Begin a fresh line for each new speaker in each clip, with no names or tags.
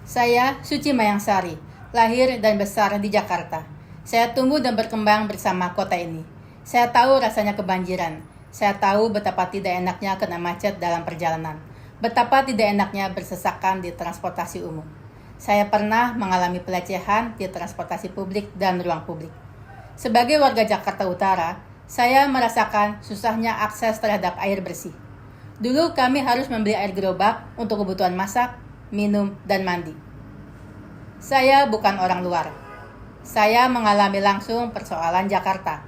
Saya Suci Mayangsari, lahir dan besar di Jakarta. Saya tumbuh dan berkembang bersama kota ini. Saya tahu rasanya kebanjiran. Saya tahu betapa tidak enaknya kena macet dalam perjalanan. Betapa tidak enaknya bersesakan di transportasi umum. Saya pernah mengalami pelecehan di transportasi publik dan ruang publik. Sebagai warga Jakarta Utara, saya merasakan susahnya akses terhadap air bersih. Dulu kami harus membeli air gerobak untuk kebutuhan masak, minum, dan mandi. Saya bukan orang luar. Saya mengalami langsung persoalan Jakarta.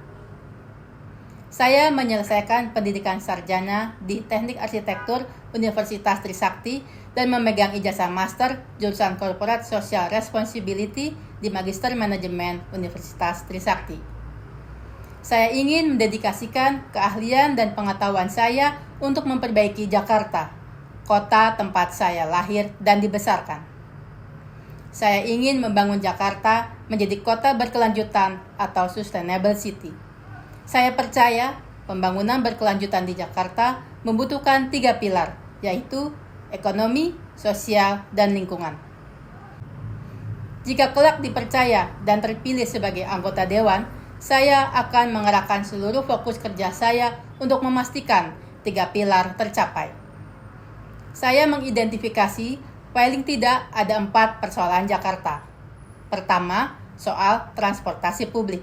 Saya menyelesaikan pendidikan sarjana di Teknik Arsitektur Universitas Trisakti dan memegang ijazah master jurusan Corporate Social Responsibility di Magister Manajemen Universitas Trisakti. Saya ingin mendedikasikan keahlian dan pengetahuan saya untuk memperbaiki Jakarta, kota tempat saya lahir dan dibesarkan. Saya ingin membangun Jakarta menjadi kota berkelanjutan atau sustainable city. Saya percaya pembangunan berkelanjutan di Jakarta membutuhkan 3 pilar, yaitu ekonomi, sosial, dan lingkungan. Jika kelak dipercaya dan terpilih sebagai anggota dewan, saya akan mengerahkan seluruh fokus kerja saya untuk memastikan 3 pilar tercapai. Saya mengidentifikasi paling tidak ada 4 persoalan Jakarta. Pertama, soal transportasi publik.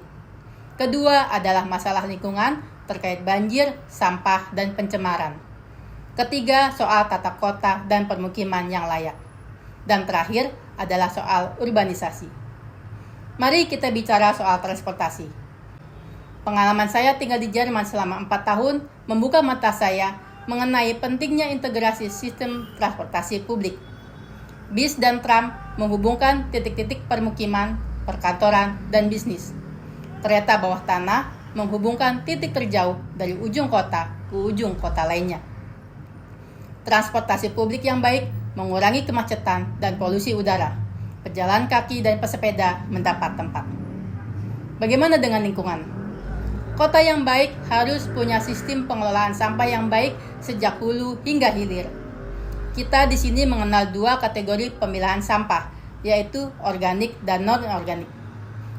Kedua adalah masalah lingkungan terkait banjir, sampah, dan pencemaran. Ketiga, soal tata kota dan permukiman yang layak. Dan terakhir adalah soal urbanisasi. Mari kita bicara soal transportasi. Pengalaman saya tinggal di Jerman selama 4 tahun membuka mata saya mengenai pentingnya integrasi sistem transportasi publik. Bis dan tram menghubungkan titik-titik permukiman, perkantoran, dan bisnis. Kereta bawah tanah menghubungkan titik terjauh dari ujung kota ke ujung kota lainnya. Transportasi publik yang baik mengurangi kemacetan dan polusi udara. Pejalan kaki dan pesepeda mendapat tempat. Bagaimana dengan lingkungan? Kota yang baik harus punya sistem pengelolaan sampah yang baik sejak hulu hingga hilir. Kita di sini mengenal 2 kategori pemilahan sampah, yaitu organik dan non-organik.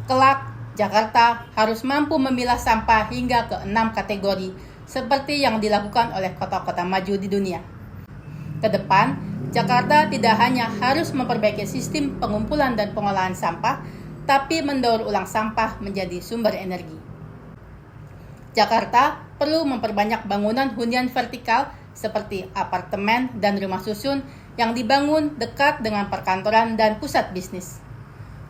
Kelak, Jakarta harus mampu memilah sampah hingga ke 6 kategori, seperti yang dilakukan oleh kota-kota maju di dunia. Kedepan, Jakarta tidak hanya harus memperbaiki sistem pengumpulan dan pengolahan sampah, tapi mendaur ulang sampah menjadi sumber energi. Jakarta perlu memperbanyak bangunan hunian vertikal seperti apartemen dan rumah susun yang dibangun dekat dengan perkantoran dan pusat bisnis.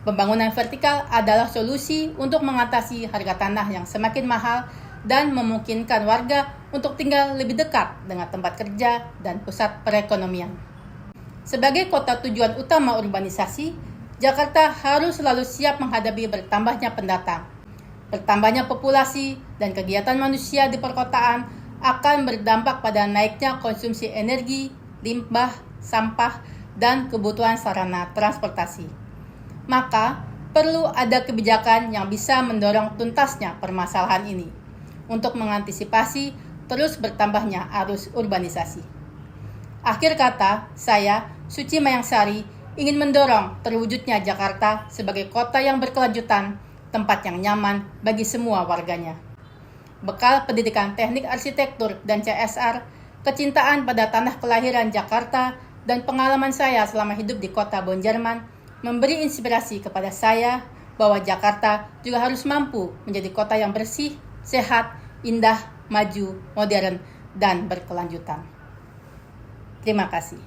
Pembangunan vertikal adalah solusi untuk mengatasi harga tanah yang semakin mahal dan memungkinkan warga untuk tinggal lebih dekat dengan tempat kerja dan pusat perekonomian. Sebagai kota tujuan utama urbanisasi, Jakarta harus selalu siap menghadapi bertambahnya pendatang. Bertambahnya populasi dan kegiatan manusia di perkotaan akan berdampak pada naiknya konsumsi energi, limbah, sampah, dan kebutuhan sarana transportasi. Maka, perlu ada kebijakan yang bisa mendorong tuntasnya permasalahan ini untuk mengantisipasi terus bertambahnya arus urbanisasi. Akhir kata, saya, Suci Mayangsari, ingin mendorong terwujudnya Jakarta sebagai kota yang berkelanjutan, tempat yang nyaman bagi semua warganya. Bekal pendidikan teknik arsitektur dan CSR, kecintaan pada tanah kelahiran Jakarta, dan pengalaman saya selama hidup di kota Bonn, Jerman, memberi inspirasi kepada saya bahwa Jakarta juga harus mampu menjadi kota yang bersih, sehat, indah, maju, modern, dan berkelanjutan. Terima kasih.